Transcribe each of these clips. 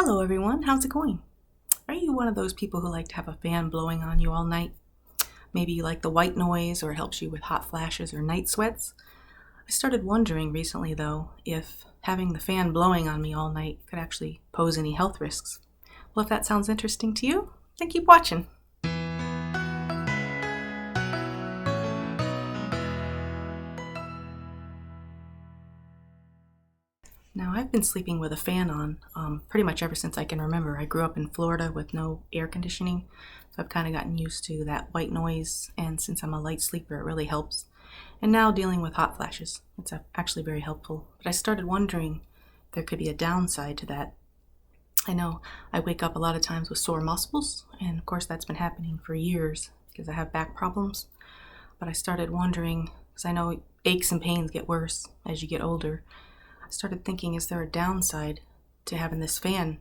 Hello everyone, how's it going? Are you one of those people who like to have a fan blowing on you all night? Maybe you like the white noise or it helps you with hot flashes or night sweats? I started wondering recently though if having the fan blowing on me all night could actually pose any health risks. Well, if that sounds interesting to you, then keep watching. Now, I've been sleeping with a fan on pretty much ever since I can remember. I grew up in Florida with no air conditioning, so I've kind of gotten used to that white noise, and since I'm a light sleeper, it really helps. And now dealing with hot flashes, it's actually very helpful. But I started wondering if there could be a downside to that. I know I wake up a lot of times with sore muscles, and of course that's been happening for years because I have back problems. But I started wondering, because I know aches and pains get worse as you get older, I started thinking, is there a downside to having this fan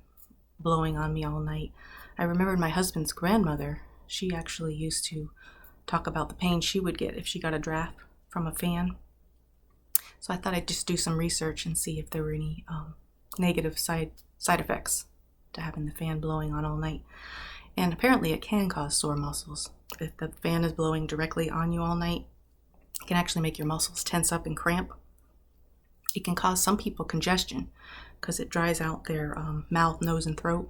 blowing on me all night? I remembered my husband's grandmother. She actually used to talk about the pain she would get if she got a draft from a fan. So I thought I'd just do some research and see if there were any negative side effects to having the fan blowing on all night. And apparently it can cause sore muscles. If the fan is blowing directly on you all night, it can actually make your muscles tense up and cramp. It can cause some people congestion because it dries out their mouth, nose, and throat.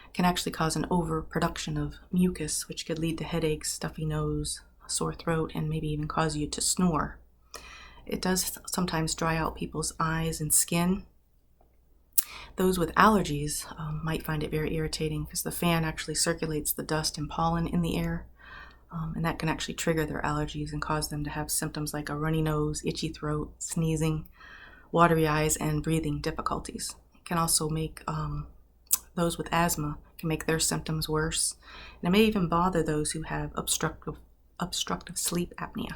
It can actually cause an overproduction of mucus, which could lead to headaches, stuffy nose, a sore throat, and maybe even cause you to snore. It does sometimes dry out people's eyes and skin. Those with allergies might find it very irritating because the fan actually circulates the dust and pollen in the air, and that can actually trigger their allergies and cause them to have symptoms like a runny nose, itchy throat, sneezing, watery eyes, and breathing difficulties. It can also make those with asthma, can make their symptoms worse, and it may even bother those who have obstructive sleep apnea.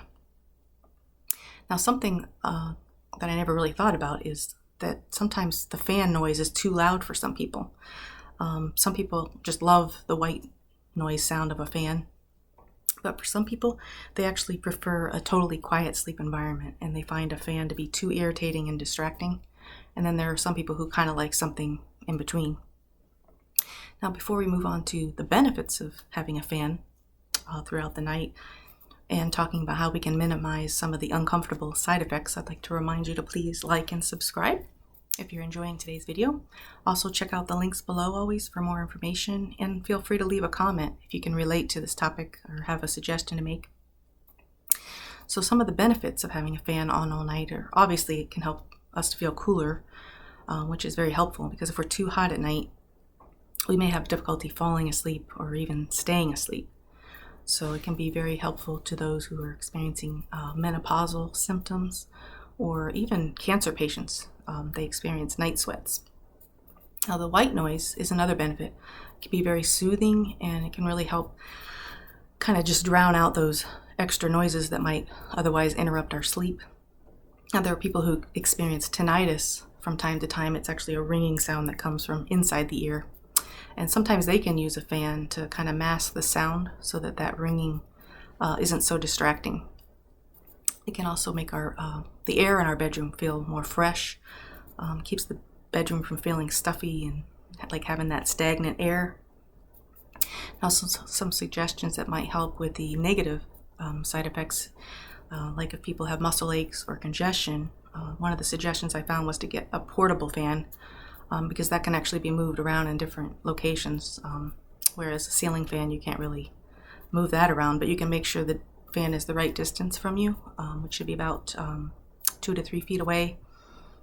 Now, something that I never really thought about is that sometimes the fan noise is too loud for some people. Some people just love the white noise sound of a fan, but for some people, they actually prefer a totally quiet sleep environment, and they find a fan to be too irritating and distracting. And then there are some people who kind of like something in between. Now, before we move on to the benefits of having a fan throughout the night and talking about how we can minimize some of the uncomfortable side effects, I'd like to remind you to please like and subscribe if you're enjoying today's video. Also, check out the links below always for more information, and feel free to leave a comment if you can relate to this topic or have a suggestion to make. So some of the benefits of having a fan on all night are obviously it can help us to feel cooler, which is very helpful because if we're too hot at night, we may have difficulty falling asleep or even staying asleep. So it can be very helpful to those who are experiencing menopausal symptoms or even cancer patients. They experience night sweats. Now, the white noise is another benefit. It can be very soothing, and it can really help kind of just drown out those extra noises that might otherwise interrupt our sleep. Now, there are people who experience tinnitus from time to time. It's actually a ringing sound that comes from inside the ear. And sometimes they can use a fan to kind of mask the sound so that that ringing isn't so distracting. It can also make the air in our bedroom feel more fresh, keeps the bedroom from feeling stuffy and like having that stagnant air. Now, some suggestions that might help with the negative side effects, like if people have muscle aches or congestion, one of the suggestions I found was to get a portable fan because that can actually be moved around in different locations, whereas a ceiling fan, you can't really move that around, but you can make sure the fan is the right distance from you, which should be about 2 to 3 feet away.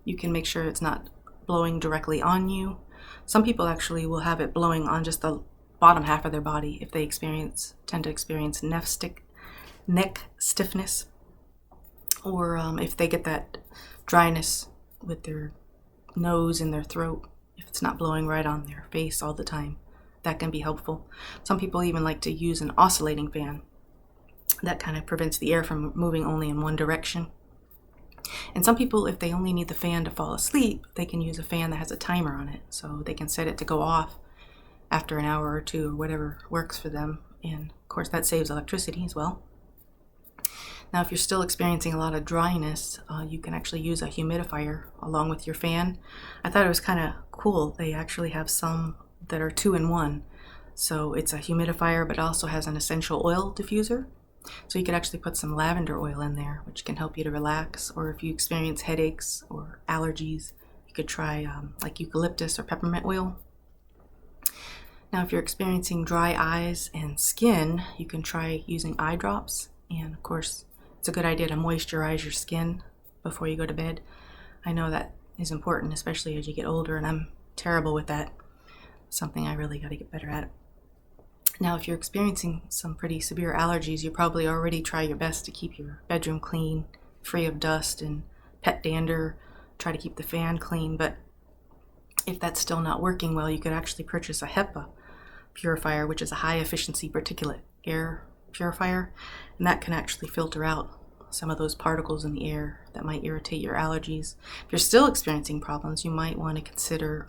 You can make sure it's not blowing directly on you. Some people actually will have it blowing on just the bottom half of their body if they tend to experience neck stiffness, or if they get that dryness with their nose and their throat, if it's not blowing right on their face all the time. That can be helpful. Some people even like to use an oscillating fan. That kind of prevents the air from moving only in one direction. And some people, if they only need the fan to fall asleep, they can use a fan that has a timer on it. So they can set it to go off after an hour or two or whatever works for them. And of course that saves electricity as well. Now, if you're still experiencing a lot of dryness, you can actually use a humidifier along with your fan. I thought it was kind of cool. They actually have some that are 2-in-1. So it's a humidifier, but it also has an essential oil diffuser. So you could actually put some lavender oil in there, which can help you to relax. Or if you experience headaches or allergies, you could try like eucalyptus or peppermint oil. Now, if you're experiencing dry eyes and skin, you can try using eye drops. And of course, it's a good idea to moisturize your skin before you go to bed. I know that is important, especially as you get older, and I'm terrible with that. Something I really got to get better at. Now, if you're experiencing some pretty severe allergies, you probably already try your best to keep your bedroom clean, free of dust and pet dander. Try to keep the fan clean, but if that's still not working well, you could actually purchase a HEPA purifier, which is a high efficiency particulate air purifier, and that can actually filter out some of those particles in the air that might irritate your allergies. If you're still experiencing problems, you might want to consider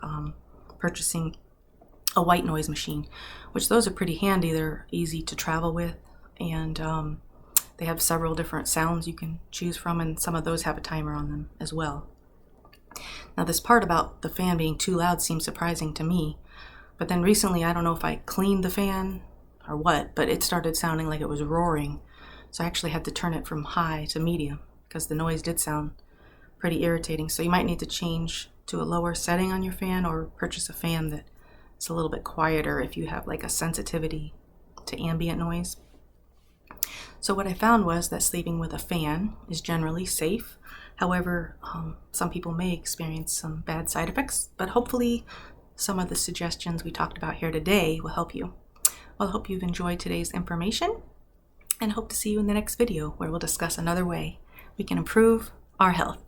purchasing a white noise machine, which those are pretty handy. They're easy to travel with, and they have several different sounds you can choose from, and some of those have a timer on them as well. Now, this part about the fan being too loud seems surprising to me, but then recently, I don't know if I cleaned the fan or what, but it started sounding like it was roaring. So I actually had to turn it from high to medium because the noise did sound pretty irritating. So you might need to change to a lower setting on your fan or purchase a fan that's a little bit quieter if you have like a sensitivity to ambient noise. So what I found was that sleeping with a fan is generally safe. However, some people may experience some bad side effects, but hopefully some of the suggestions we talked about here today will help you. Well, I hope you've enjoyed today's information, and hope to see you in the next video where we'll discuss another way we can improve our health.